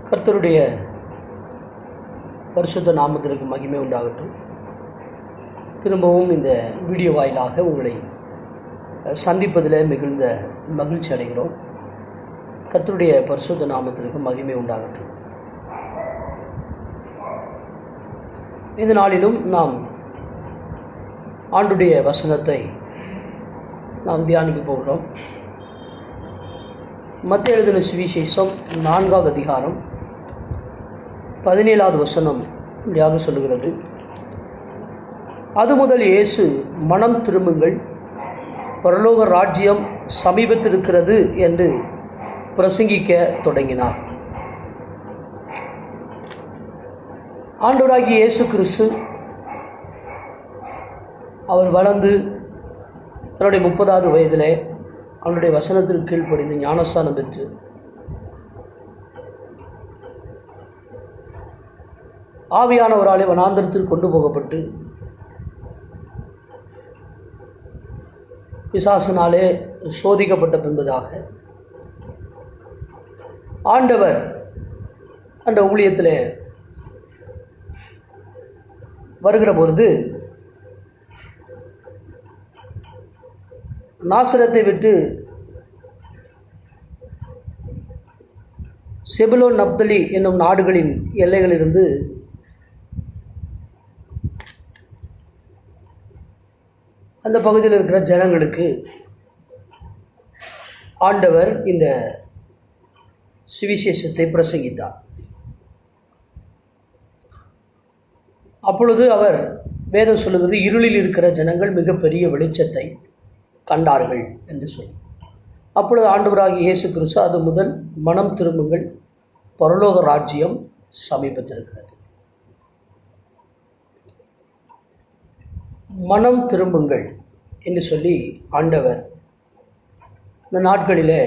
கர்த்தருடைய பரிசுத்த நாமத்திற்கு மகிமை உண்டாகட்டும். திரும்பவும் இந்த வீடியோ வாயிலாக உங்களை சந்திப்பதில் மிகுந்த மகிழ்ச்சி அடைகிறோம். கர்த்தருடைய பரிசுத்த நாமத்திற்கு மகிமை உண்டாகட்டும். இந்த நாளிலும் நாம் ஆண்டுடைய வசனத்தை நாம் தியானிக்க போகிறோம். மத்தேயு எழுதின சுவிசேஷம் 4வது அதிகாரம் 17வது வசனம் இப்படியாக சொல்லுகிறது. அது முதல் இயேசு, மனம் திரும்புங்கள், பரலோக ராஜ்யம் சமீபத்திருக்கிறது என்று பிரசங்கிக்க தொடங்கினார். ஆண்டவராகிய இயேசு கிறிஸ்து அவர் வளர்ந்து தன்னுடைய 30வது வயதிலே அவனுடைய வசனத்திற்கு கீழ்ப்படிந்து ஞானஸ்தானம் பெற்று ஆவியானவராலே வனாந்தரத்தில் கொண்டு போகப்பட்டு பிசாசினாலே சோதிக்கப்பட்ட பின்பதாக ஆண்டவர் அந்த ஊழியத்தில் வருகிற பொழுது நாசரத்தை விட்டு செபுலோன், நப்தலி என்னும் நாடுகளின் எல்லைகளிலிருந்து அந்த பகுதியில் இருக்கிற ஜனங்களுக்கு ஆண்டவர் இந்த சுவிசேஷத்தை பிரசங்கித்தார். அப்பொழுது அவர் வேதம் சொல்லுகிறது, இருளில் இருக்கிற ஜனங்கள் மிகப்பெரிய வெளிச்சத்தை கண்டார்கள் என்று சொல்லி. அப்பொழுது ஆண்டவராகிய இயேசு கிறிஸ்து, அது முதல் மனம் திரும்புங்கள், பரலோக ராஜ்யம் சமீபத்திருக்கிறது. மனம் திரும்புங்கள் என்று சொல்லி ஆண்டவர் இந்த நாட்களிலே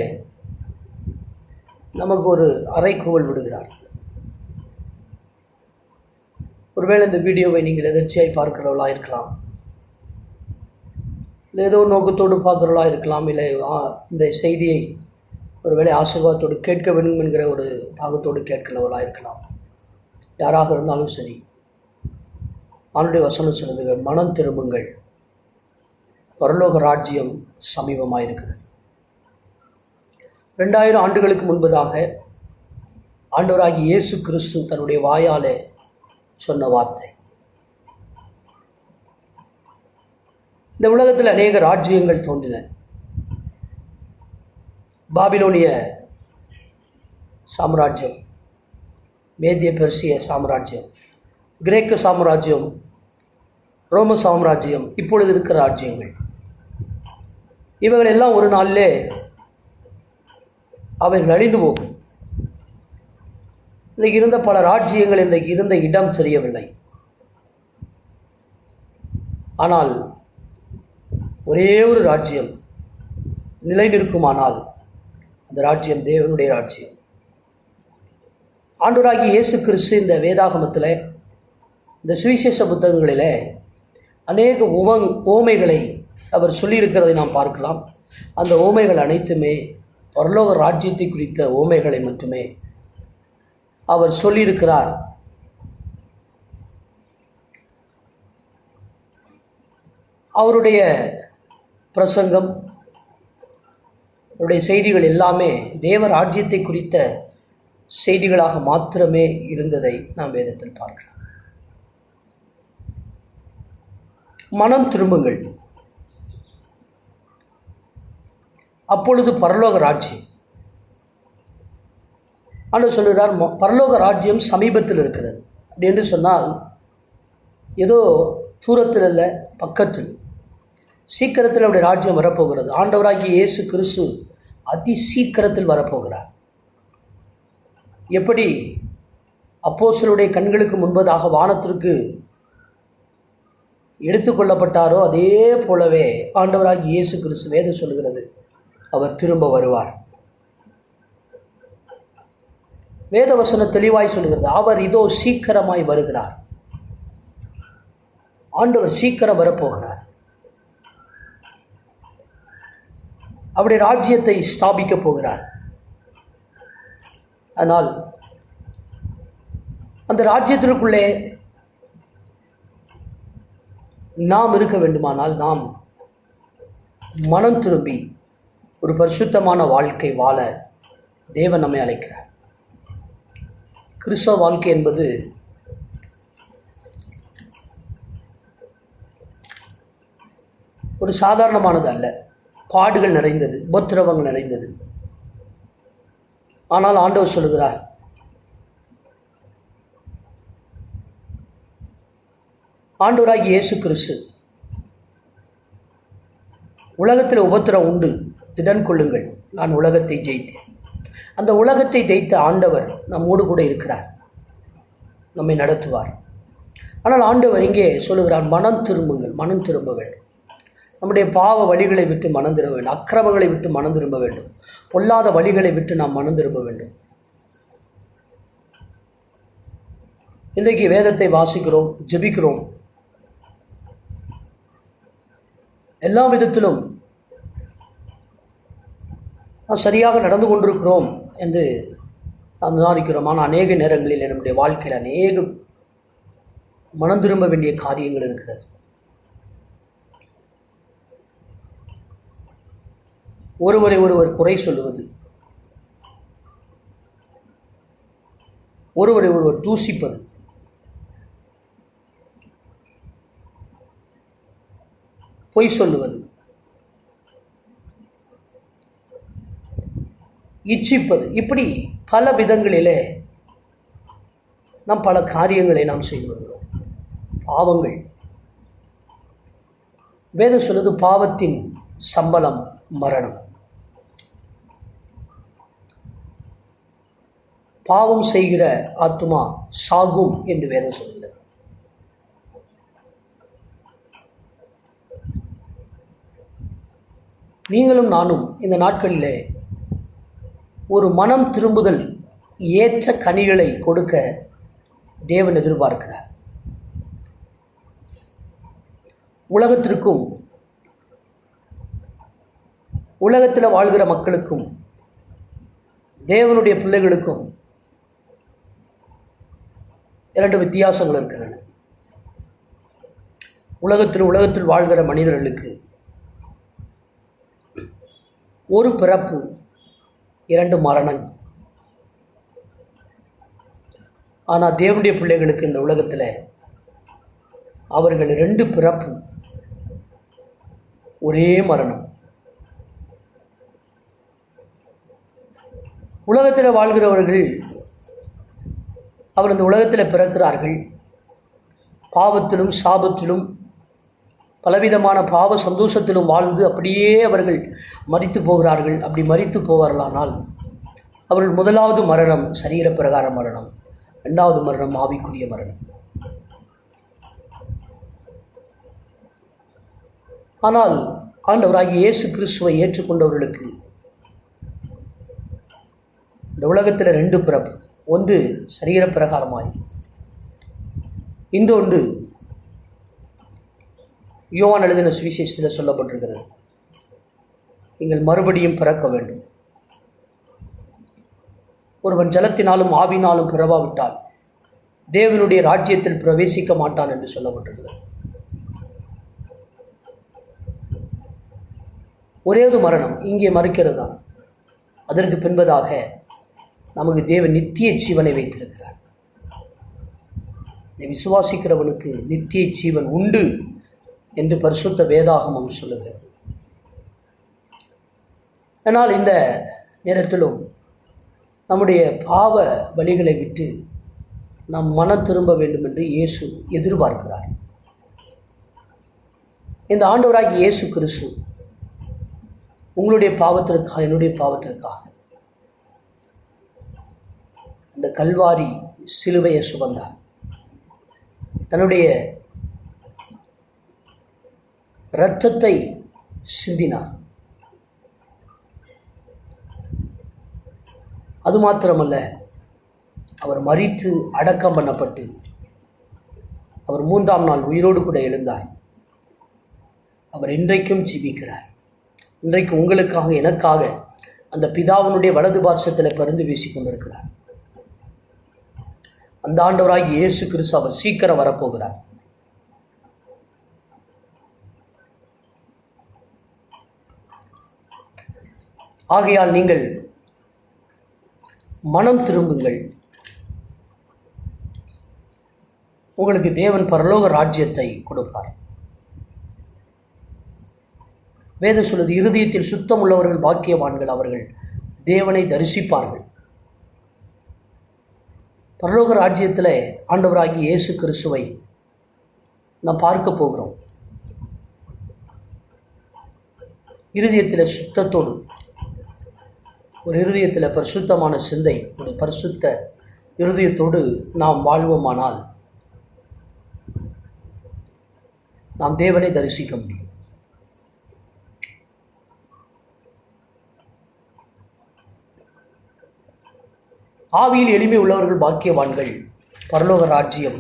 நமக்கு ஒரு அறைகூவல் விடுகிறார். ஒருவேளை இந்த வீடியோவை நீங்கள் எதிர்ச்சியாய் பார்க்கிறவர்களாக இருக்கலாம், இல்லை ஏதோ நோக்கத்தோடு பார்க்குறவர்களாக இருக்கலாம், இல்லை இந்த செய்தியை ஒருவேளை ஆசீர்வாதத்தோடு கேட்க வேண்டும் என்கிற ஒரு தாகத்தோடு கேட்கிறவர்களாக இருக்கலாம். யாராக இருந்தாலும் சரி, அவனுடைய வசனம் சொல்லுது, மனம் திரும்புங்கள், பரலோக ராஜ்யம் சமீபமாக இருக்கிறது. 2000 ஆண்டுகளுக்கு முன்பதாக ஆண்டவராகிய இயேசு கிறிஸ்து தன்னுடைய வாயாலே சொன்ன வார்த்தை. இந்த உலகத்தில் அநேக ராஜ்யங்கள் தோன்றின. பாபிலோனிய சாம்ராஜ்யம், மேதிய பெர்சிய சாம்ராஜ்யம், கிரேக்க சாம்ராஜ்யம், ரோம சாம்ராஜ்யம், இப்பொழுது இருக்கிற ராஜ்யங்கள், இவைகள் எல்லாம் ஒரு நாளிலே அவைகள் அழிந்து போகும். இன்றைக்கு இருந்த பல ராஜ்யங்கள் இன்றைக்கு இருந்த இடம் தெரியவில்லை. ஆனால் ஒரே ஒரு ராஜ்யம் நிலை நிற்குமானால் அந்த ராஜ்யம் தேவனுடைய ராஜ்யம். ஆண்டவராகிய இயேசு கிறிஸ்து இந்த வேதாகமத்தில், இந்த சுவிசேஷ புத்தகங்களில் அநேக ஓமைகளை அவர் சொல்லியிருக்கிறதை நாம் பார்க்கலாம். அந்த ஓமைகள் அனைத்துமே பரலோக ராஜ்யத்தை குறித்த ஓமைகளை மட்டுமே அவர் சொல்லியிருக்கிறார். அவருடைய பிரசங்கம், அவருடைய செய்திகள் எல்லாமே தேவ ராஜ்யத்தை குறித்த செய்திகளாக மாத்திரமே இருந்ததை நாம் வேதத்தில் பார்க்கலாம். மனம் திரும்புங்கள், அப்பொழுது பரலோக ராஜ்யம். ஆண்டு சொல்லுகிறார், பரலோக ராஜ்யம் சமீபத்தில் இருக்கிறது. அப்படி என்று சொன்னால் ஏதோ தூரத்தில் இல்லை, பக்கத்தில், சீக்கிரத்தில் அவருடைய ராஜ்யம் வரப்போகிறது. ஆண்டவராகிய இயேசு கிறிஸ்து அதி சீக்கிரத்தில் வரப்போகிறார். எப்படி அப்போஸ்தலருடைய கண்களுக்கு முன்பதாக வானத்திற்கு எடுத்துக்கொள்ளப்பட்டாரோ அதே போலவே ஆண்டவராகிய இயேசு கிறிஸ்து வேதம் சொல்கிறது, அவர் திரும்ப வருவார். வேதவசனம் தெளிவாய் சொல்கிறது, அவர் இதோ சீக்கிரமாய் வருகிறார். ஆண்டவர் சீக்கிரம் வரப்போகிறார். அவருடைய ராஜ்யத்தை ஸ்தாபிக்கப் போகிறார். ஆனால் அந்த ராஜ்யத்திற்குள்ளே நாம் இருக்க வேண்டுமானால் நாம் மனம் திரும்பி ஒரு பரிசுத்தமான வாழ்க்கை வாழ தேவன் நம்மை அழைக்கிறார். கிறிஸ்தவ வாழ்க்கை என்பது ஒரு சாதாரணமானது அல்ல. பாடுகள் நிறைந்தது, உபத்திரவங்கள் நிறைந்தது. ஆனால் ஆண்டவர் சொல்லுகிறார், ஆண்டவராகிய இயேசு கிறிஸ்து உலகத்தில் உபத்திரம் உண்டு, திடன் கொள்ளுங்கள், நான் உலகத்தை ஜெயித்தேன். அந்த உலகத்தை ஜெயித்த ஆண்டவர் நம்மோடு கூட இருக்கிறார், நம்மை நடத்துவார். ஆனால் ஆண்டவர் இங்கே சொல்லுகிறார், மனம் திரும்புங்கள், மனம் திரும்ப வேண்டும். நம்முடைய பாவ வழிகளை விட்டு மனம் திரும்ப வேண்டும், அக்கிரமங்களை விட்டு மனம் திரும்ப வேண்டும், பொல்லாத வழிகளை விட்டு நாம் மனம் திரும்ப வேண்டும். இன்றைக்கு வேதத்தை வாசிக்கிறோம், ஜெபிக்கிறோம், எல்லா விதத்திலும் நாம் சரியாக நடந்து கொண்டிருக்கிறோம் என்று நாம் நிதானிக்கிறோம். ஆனால் அநேக நேரங்களில் நம்முடைய வாழ்க்கையில் அநேக மனம் திரும்ப வேண்டிய காரியங்கள் இருக்கிறது. ஒருவரை ஒருவர் குறை சொல்லுவது, ஒருவரை ஒருவர் தூசிப்பது, பொய் சொல்லுவது, இச்சிப்பது, இப்படி பல விதங்களிலே நாம் பல காரியங்களை நாம் செய்து வருகிறோம். பாவங்கள், வேதம் சொல்வது பாவத்தின் சம்பளம் மரணம். பாவம் செய்கிற ஆத்துமா சாகும் என்று வேதம் சொல்கிறது. நீங்களும் நானும் இந்த நாட்களிலே ஒரு மனம் திரும்புதல் ஏற்ற கனிகளை கொடுக்க தேவன் எதிர்பார்க்கிறார். உலகத்திற்கும் உலகத்தில் வாழ்கிற மக்களுக்கும் தேவனுடைய பிள்ளைகளுக்கும் இரண்டு வித்தியாசங்கள் இருக்கின்றன. உலகத்தில் வாழ்கிற மனிதர்களுக்கு ஒரு பிறப்பு, இரண்டு மரணம். ஆனால் தேவனுடைய பிள்ளைகளுக்கு இந்த உலகத்தில் அவர்கள் ரெண்டு பிறப்பு, ஒரே மரணம். உலகத்தில் வாழ்கிறவர்கள் அவர் இந்த உலகத்தில் பிறக்கிறார்கள், பாவத்திலும் சாபத்திலும் பலவிதமான பாவ சந்தோஷத்திலும் வாழ்ந்து அப்படியே அவர்கள் மரித்து போகிறார்கள். அப்படி மரித்து போவார்களானால் அவர்கள் முதலாவது மரணம் சரீர பிரகார மரணம், இரண்டாவது மரணம் ஆவிக்குரிய மரணம். ஆனால் ஆண்டவராகிய இயேசு கிறிஸ்துவை ஏற்றுக்கொண்டவர்களுக்கு இந்த உலகத்தில் ரெண்டு பிறப்பு, ஒன்று சரீர பிரகாரமாய், இன்னொன்று யோவான் எழுதின சுவிசேஷத்தில் சொல்லப்பட்டிருக்கிறது, நீங்கள் மறுபடியும் பிறக்க வேண்டும். ஒருவன் ஜலத்தினாலும் ஆவினாலும் பிறவாவிட்டால் தேவனுடைய ராஜ்யத்தில் பிரவேசிக்க மாட்டான் என்று சொல்லப்பட்டிருக்கிறது. ஒரே ஒரு மரணம் இங்கே மறுக்கிறது தான். அதற்கு பின்பதாக நமக்கு தேவன் நித்திய ஜீவனை வைத்திருக்கிறார். விசுவாசிக்கிறவனுக்கு நித்திய ஜீவன் உண்டு என்று பரிசுத்த வேதாகமம் சொல்லுகிறது. ஆனால் இந்த நேரத்திலும் நம்முடைய பாவ வழிகளை விட்டு நாம் மனம் திரும்ப வேண்டும் என்று இயேசு எதிர்பார்க்கிறார். இந்த ஆண்டவராகிய இயேசு கிறிஸ்து உங்களுடைய பாவத்திற்காக, என்னுடைய பாவத்திற்காக அந்த கல்வாரி சிலுவையை சுமந்தார். தன்னுடைய இரத்தத்தை சிந்தினார். அது மாத்திரமல்ல, அவர் மரித்து அடக்கம் பண்ணப்பட்டு அவர் 3ஆம் நாள் உயிரோடு கூட எழுந்தார். அவர் இன்றைக்கும் ஜீவிக்கிறார். இன்றைக்கு உங்களுக்காக, எனக்காக அந்த பிதாவினுடைய வலது பார்சத்தில் பரிந்து வீசிக் கொண்டிருக்கிறார். அந்த ஆண்டவராகிய இயேசு கிறிஸ்து அவர் சீக்கிரம் வரப்போகிறார். ஆகையால் நீங்கள் மனம் திரும்புங்கள். உங்களுக்கு தேவன் பரலோக ராஜ்யத்தை கொடுப்பார். வேதம் சொல்லுது, இருதயத்தில் சுத்தம் உள்ளவர்கள் பாக்கியவான்கள், அவர்கள் தேவனை தரிசிப்பார்கள். பரலோக ராஜ்யத்தில் ஆண்டவராகிய இயேசு கிறிஸ்துவை நாம் பார்க்க போகிறோம். இருதயத்தில் சுத்தத்தோடு, ஒரு இருதயத்தில் பரிசுத்தமான சிந்தை, ஒரு பரிசுத்த இருதயத்தோடு நாம் வாழ்வோமானால் நாம் தேவனை தரிசிக்க முடியும். ஆவியில் எளிமை உள்ளவர்கள் பாக்கியவான்கள், பரலோக ராஜ்யம்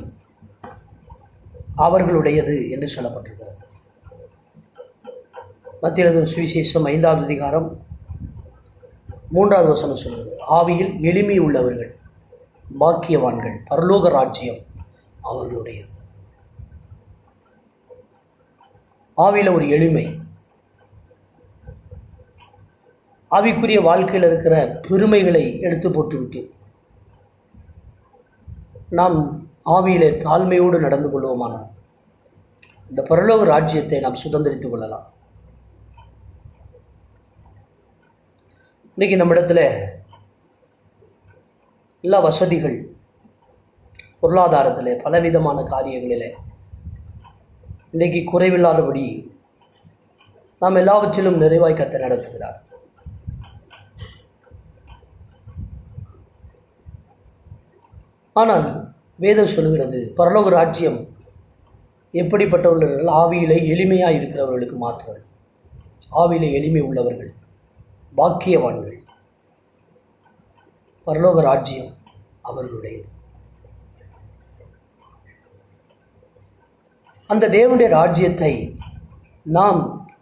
அவர்களுடையது என்று சொல்லப்பட்டிருக்கிறது. மத்திய எழுதின சுவிசேஷம் 5வது அதிகாரம் 3வது வசனம் சொல்கிறது, ஆவியில் எளிமை உள்ளவர்கள் பாக்கியவான்கள், பரலோக ராஜ்யம் அவர்களுடையது. ஆவியில் ஒரு எளிமை, ஆவிக்குரிய வாழ்க்கையில் இருக்கிற பெருமைகளை எடுத்து போட்டுவிட்டு நாம் ஆவியிலே தாழ்மையோடு நடந்து கொள்வோமானால் இந்த பரலோக ராஜ்யத்தை நாம் சுதந்திரித்துக் கொள்ளலாம். இன்றைக்கி நம்மிடத்தில் எல்லா வசதிகள், பொருளாதாரத்தில், பலவிதமான காரியங்களில் இன்றைக்கி குறைவில்லாதபடி நாம் எல்லாவற்றிலும் நிறைவாய் கர்த்தர் நடத்துகிறார். ஆனால் வேதம் சொல்லுகிறது, பரலோக ராஜ்யம் எப்படிப்பட்டவர்கள்? ஆவியிலே எளிமையாக இருக்கிறவர்களுக்கு மாத்திரம். ஆவியிலே எளிமை உள்ளவர்கள் பாக்கியவான்கள், பரலோக ராஜ்யம் அவர்களுடையது. அந்த தேவனுடைய ராஜ்யத்தை நாம்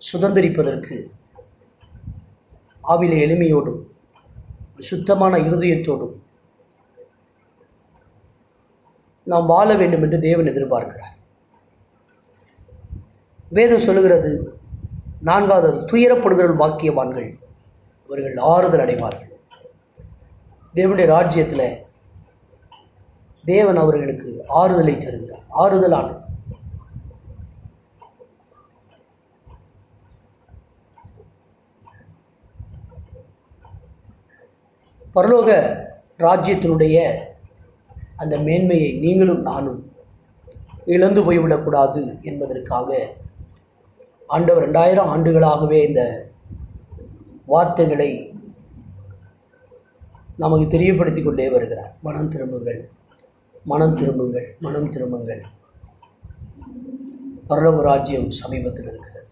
சுதந்திரிப்பதற்கு ஆவியிலே எளிமையோடும் சுத்தமான இருதயத்தோடும் நாம் வாழ வேண்டும் என்று தேவன் எதிர்பார்க்கிறார். வேதம் சொல்லுகிறது, 4வது, துயரப்படுகிறவர்கள் பாக்கியவான்கள், அவர்கள் ஆறுதல் அடைவார்கள். தேவனுடைய ராஜ்யத்தில் தேவன் அவர்களுக்கு ஆறுதலை தருகிறார். ஆறுதலானது. பரலோக ராஜ்யத்தினுடைய அந்த மேன்மையை நீங்களும் நானும் இழந்து போய்விடக்கூடாது என்பதற்காக ஆண்டவர் 2000 ஆண்டுகளாகவே இந்த வார்த்தைகளை நமக்கு தெரியப்படுத்தி கொண்டே வருகிறார். மனம் திரும்புங்கள், மனம் திரும்புங்கள், மனம் திரும்புங்கள், பரலோக ராஜ்யம் சமீபத்தில் இருக்கிறது.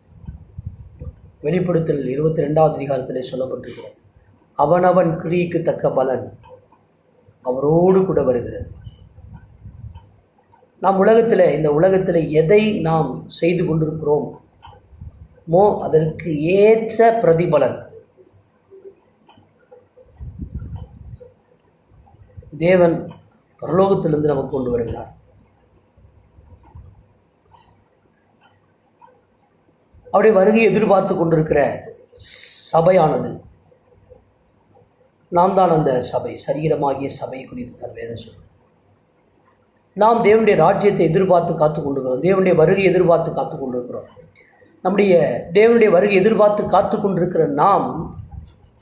வெளிப்படுத்தல் 22வது அதிகாரத்திலே சொல்லப்பட்டிருக்கிறது, அவனவன் கிரியைக்கு தக்க பலன் அவரோடு கூட வருகிறது. நாம் இந்த உலகத்தில் எதை நாம் செய்து கொண்டிருக்கிறோமோ அதற்கு ஏற்ற பிரதிபலன் தேவன் பரலோகத்திலிருந்து நமக்கு கொண்டு வருகிறார். அவருடைய வருகையை எதிர்பார்த்து கொண்டிருக்கிற சபையானது நாம் தான். அந்த சபை, சரீரமாகிய சபை குறித்து தான் வேதம் சொல்லும். நாம் தேவனுடைய ராஜ்யத்தை எதிர்பார்த்து காத்து கொண்டிருக்கிறோம். தேவனுடைய வருகை எதிர்பார்த்து காத்து கொண்டிருக்கிறோம். நம்முடைய தேவனுடைய வருகை எதிர்பார்த்து காத்து கொண்டிருக்கிற நாம்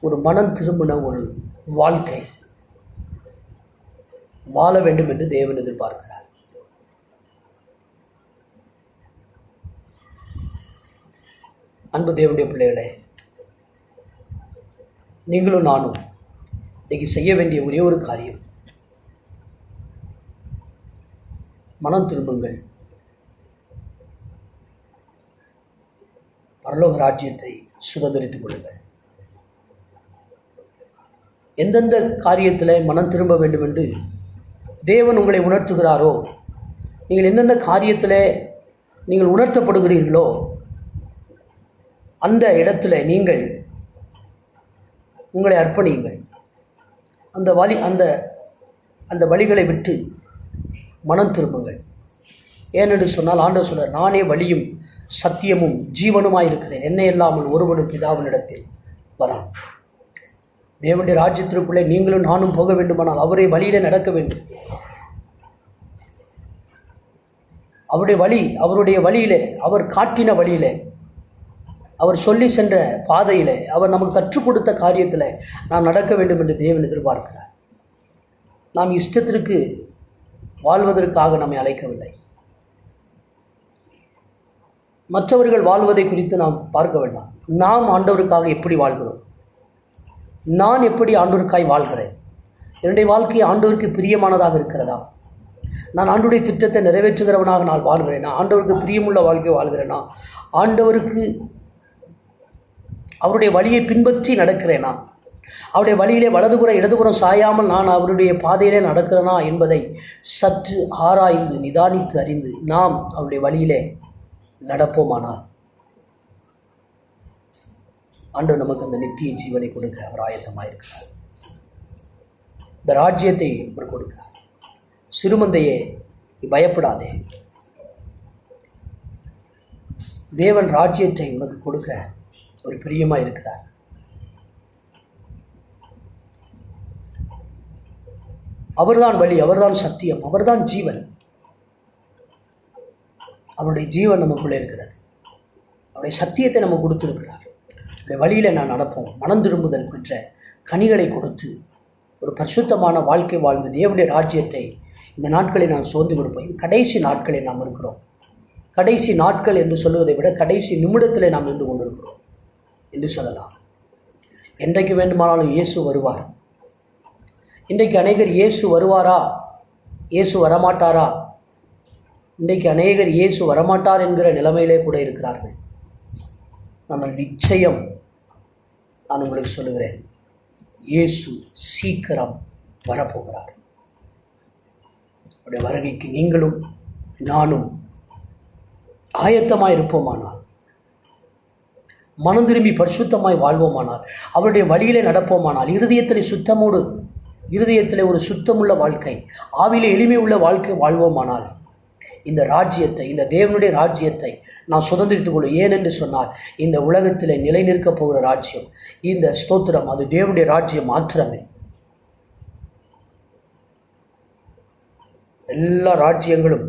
ஒரு மனம் திரும்பின ஒரு வாழ்க்கை வாழ வேண்டும் என்று தேவன் எதிர்பார்க்கிறார். அன்பு தேவனுடைய பிள்ளைகளே, நீங்களும் நானும் இன்னைக்கு செய்ய வேண்டிய ஒரே ஒரு காரியம், மனம் திரும்புங்கள், பரலோக ராஜ்யத்தை சுதந்திரித்துக் கொள்ளுங்கள். எந்தெந்த காரியத்தில் மனம் திரும்ப வேண்டும் என்று தேவன் உங்களை உணர்த்துகிறாரோ, நீங்கள் எந்தெந்த காரியத்தில் நீங்கள் உணர்த்தப்படுகிறீர்களோ அந்த இடத்துல நீங்கள் உங்களை அர்ப்பணியுங்கள். அந்த வழிகளை விட்டு மனம் திரும்புங்கள். ஏனென்று சொன்னால் ஆண்டவர் சொல்றார், நானே வழியும் சத்தியமும் ஜீவனுமாய் இருக்கிறேன், என்னை இல்லாமல் ஒருவனும் பிதாவினிடத்தில் வரான். தேவனுடைய ராஜ்யத்திற்குள்ளே நீங்களும் நானும் போக வேண்டுமானால் அவருடைய வழியிலே நடக்க வேண்டும். அவருடைய வழியிலே, அவர் காட்டின வழியிலே, அவர் சொல்லி சென்ற பாதையிலே, அவர் நமக்கு கற்றுக் கொடுத்த காரியத்தில் நாம் நடக்க வேண்டும் என்று தேவன் எதிர்பார்க்கிறார். நாம் இஷ்டத்திற்கு வாழ்வதற்காக நம்மை அழைக்கவில்லை. மற்றவர்கள் வாழ்வதை குறித்து நாம் பார்க்க வேண்டாம். நாம் ஆண்டவருக்காக எப்படி வாழ்கிறோம், நான் எப்படி ஆண்டவருக்காய் வாழ்கிறேன், என்னுடைய வாழ்க்கை ஆண்டவருக்கு பிரியமானதாக இருக்கிறதா, நான் ஆண்டவருடைய திட்டத்தை நிறைவேற்றுகிறவனாக நான் வாழ்கிறேன், நான் ஆண்டவருக்கு பிரியமுள்ள வாழ்க்கை வாழ்கிறேனா, ஆண்டவருக்கு அவருடைய வழியை பின்பற்றி நடக்கிறேனா, அவருடைய வழியிலே வலதுபுறம் இடதுபுறம் சாயாமல் நான் அவருடைய பாதையிலே நடக்கிறேனா என்பதை சற்று ஆராய்ந்து நிதானித்து அறிந்து நாம் அவருடைய வழியிலே நடப்போமானால் ஆண்டவர் நமக்கு அந்த நித்திய ஜீவனை கொடுக்க அவர் ஆயத்தமாயிருக்கிறார். இந்த ராஜ்யத்தை அவர் கொடுக்கிறார். சிறுமந்தையே, பயப்படாதே, தேவன் ராஜ்யத்தை உனக்கு கொடுக்க ஒரு பிரியமாக இருக்கிறார். அவர்தான் வழி, அவர்தான் சத்தியம், அவர்தான் ஜீவன். அவருடைய ஜீவன் நமக்குள்ளே இருக்கிறது. அவருடைய சத்தியத்தை நம்ம கொடுத்துருக்கிறார். அவருடைய வழியில் நான் நடப்போம். மனம் திரும்புதல் பெற்ற கனிகளை கொடுத்து ஒரு பரிசுத்தமான வாழ்க்கை வாழ்ந்து தேவனுடைய ராஜ்யத்தை இந்த நாட்களை நான் சோர்ந்து கொடுப்போம். இது கடைசி நாட்களில் நாம் இருக்கிறோம். கடைசி நாட்கள் என்று சொல்வதை விட கடைசி நிமிடத்தில் நாம் நின்று கொண்டிருக்கிறோம் என்று சொல்லலாம். என்றைக்கு வேண்டுமானாலும் இயேசு வருவார். இன்றைக்கு அநேகர் இயேசு வருவாரா, இயேசு வரமாட்டாரா, இன்றைக்கு அநேகர் இயேசு வரமாட்டார் என்கிற நிலைமையிலே கூட இருக்கிறார்கள். ஆனால் நிச்சயம் நான் உங்களுக்கு சொல்லுகிறேன், இயேசு சீக்கிரம் வரப்போகிறார். அவருடைய வருகைக்கு நீங்களும் நானும் ஆயத்தமாய் இருப்போமானால், மனம் திரும்பி பரிசுத்தமாய் வாழ்வோமானால், அவருடைய வழியிலே நடப்போமானால், இருதயத்திலே ஒரு சுத்தமுள்ள வாழ்க்கை, ஆவிலே எளிமை உள்ள வாழ்க்கை வாழ்வோமானால், இந்த ராஜ்யத்தை, இந்த தேவனுடைய ராஜ்யத்தை நான் சுதந்திரித்துக் கொள்ளும். ஏனென்று சொன்னால் இந்த உலகத்திலே நிலை நிற்கப் போகிற ராஜ்யம், இந்த ஸ்தோத்திரம், அது தேவனுடைய ராஜ்யம் மாத்திரமே. எல்லா ராஜ்யங்களும்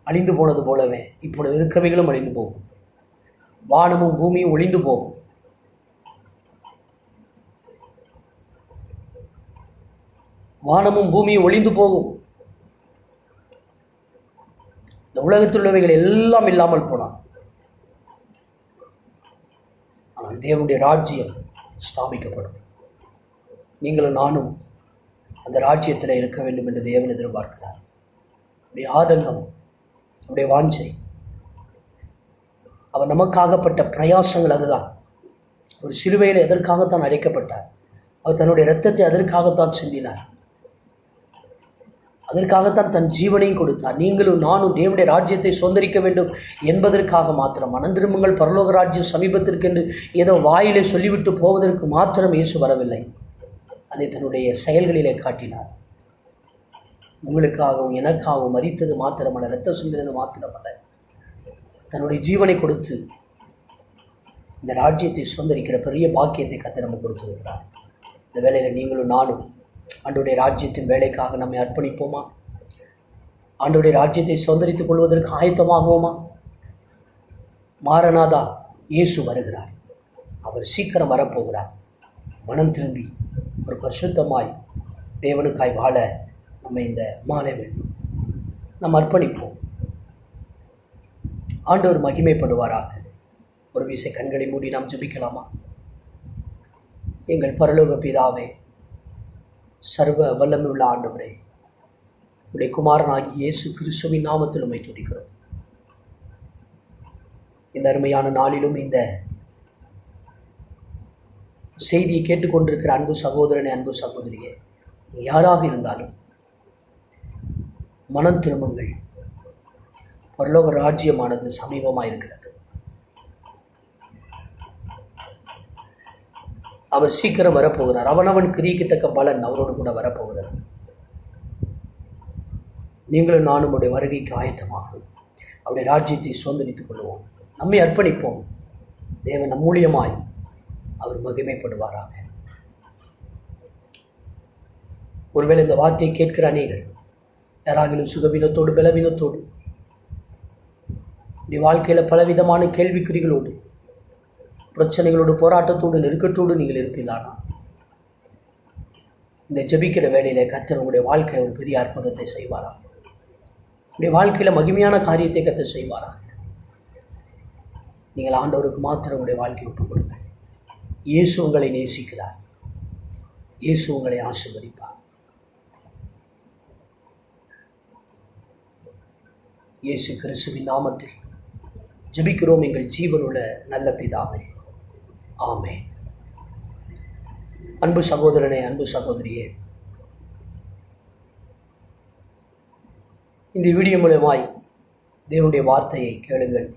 அழிந்து போனது போலவே இப்பொழுது இருக்கவைகளும் அழிந்து போகும். வானமும் பூமியும் ஒளிந்து போகும். வானமும் பூமியும் ஒளிந்து போகும். இந்த உலகத்தில் உள்ளவைகள் எல்லாம் இல்லாமல் போனான். ஆனால் தேவனுடைய ராஜ்யம் ஸ்தாபிக்கப்படும். நீங்களும் நானும் அந்த ராஜ்யத்தில் இருக்க வேண்டும் என்று தேவன் எதிர்பார்க்கிறார். அவருடைய ஆதங்கம், அவருடைய வாஞ்சை, அவர் நமக்காகப்பட்ட பிரயாசங்கள் அதுதான். ஒரு சிலுவையில் எதற்காகத்தான் அழைக்கப்பட்டார்? அவர் தன்னுடைய இரத்தத்தை அதற்காகத்தான் சிந்தினார். அதற்காகத்தான் தன் ஜீவனையும் கொடுத்தார். நீங்களும் நானும் தேவனுடைய ராஜ்யத்தை சுதந்திரிக்க வேண்டும் என்பதற்காக மாத்திரம், மனம் திரும்புங்கள் பரலோக ராஜ்யம் சமீபத்திற்கென்று ஏதோ வாயிலே சொல்லிவிட்டு போவதற்கு மாத்திரம் இயேசு வரவில்லை. அதை தன்னுடைய செயல்களிலே காட்டினார். உங்களுக்காகவும் எனக்காகவும் மரித்தது மாத்திரமல்ல, இரத்த சிந்தினது மாத்திரமல்ல, தன்னுடைய ஜீவனை கொடுத்து இந்த ராஜ்யத்தை சுதந்திரிக்கிற பெரிய பாக்கியத்தை கர்த்தர் நமக்கு கொடுத்திருக்கிறார். இந்த வேளையில் நீங்களும் நானும் ஆண்டவருடைய ராஜ்யத்தின் வேலைக்காக நம்மை அர்ப்பணிப்போமா? ஆண்டவருடைய ராஜ்யத்தை சுதந்திரித்துக் கொள்வதற்கு ஆயத்தமாகுவோமா? மாரநாதா, இயேசு வருகிறார். அவர் சீக்கிரம் வரப்போகிறார். மனம் திரும்பி ஒரு பரிசுத்தமாய் தேவனுக்காய் வாழ நம்ம இந்த மாலை வேண்டும். நாம் அர்ப்பணிப்போம். ஆண்டவர் மகிமைப்படுவாராக. ஒரு வீசை கண்களை மூடி நாம் ஜெபிக்கலாமா? எங்கள் பரலோக பிதாவே, சர்வ வல்லமை உள்ள ஆண்டவரே, உடைய குமாரனாகிய இயேசு கிறிஸ்துவின் நாமத்தில் உம்மை துதிக்கிறோம். இந்த அருமையான நாளிலும் இந்த செய்தியை கேட்டுக்கொண்டிருக்கிற அன்பு சகோதரனே, அன்பு சகோதரியே, யாராக இருந்தாலும் மனம் திரும்புங்கள். பரலோக ராஜ்யமானது சமீபமாயிருக்கிறது. அவர் சீக்கிரம் வரப்போகிறார். அவனவன் கிரியைக்கு தக்க பலன் அவரோடு கூட வரப்போகிறது. நீங்களும் நானும் உடைய வருகைக்கு ஆயத்தமாகும். அவருடைய ராஜ்யத்தை சுதந்திரித்துக் கொள்வோம். நம்மை அர்ப்பணிப்போம். தேவன் நம் மூலியமாய் அவர் மகிமைப்படுவாராக. ஒருவேளை இந்த வார்த்தையை கேட்கிற அநேகர் யாராகிலும் சுகவீனத்தோடு பலவீனத்தோடு உடைய வாழ்க்கையில் பலவிதமான கேள்விக்குறிகளோடு பிரச்சனைகளோடு போராட்டத்தோடு நெருக்கத்தோடு நீங்கள் இருப்பீர்களானா இந்த ஜெபிக்கிற வேளையிலே கர்த்தர் உங்களுடைய வாழ்க்கையில் ஒரு பெரிய அற்புதத்தை செய்வாரா. உங்களுடைய வாழ்க்கையில் மகிமையான காரியத்தை கர்த்தர் செய்வாரா. நீங்கள் ஆண்டவருக்கு மாத்திரம் உங்களுடைய வாழ்க்கையை ஒப்புக் கொடுங்கள். இயேசு உங்களை நேசிக்கிறார். இயேசு உங்களை ஆசீர்வதிப்பார். இயேசு கிறிஸ்துவின் நாமத்தில் ஜெபிக்கிறோம் எங்கள் ஜீவனுள்ள நல்ல பிதாவே. ஆமென். அன்பு சகோதரனே, அன்பு சகோதரியே, இந்த வீடியோ மூலமாய் தேவனுடைய வார்த்தையை கேளுங்கள்.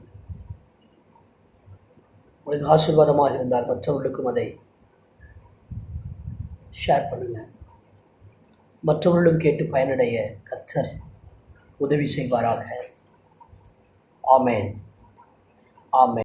உங்களுக்கு ஆசீர்வாதமாக இருந்தால் மற்றவர்களுக்கும் அதை ஷேர் பண்ணுங்கள். மற்றவர்களும் கேட்டு பயனடைய கர்த்தர் உதவி செய்வாராக. ஆமென். ஆமென்.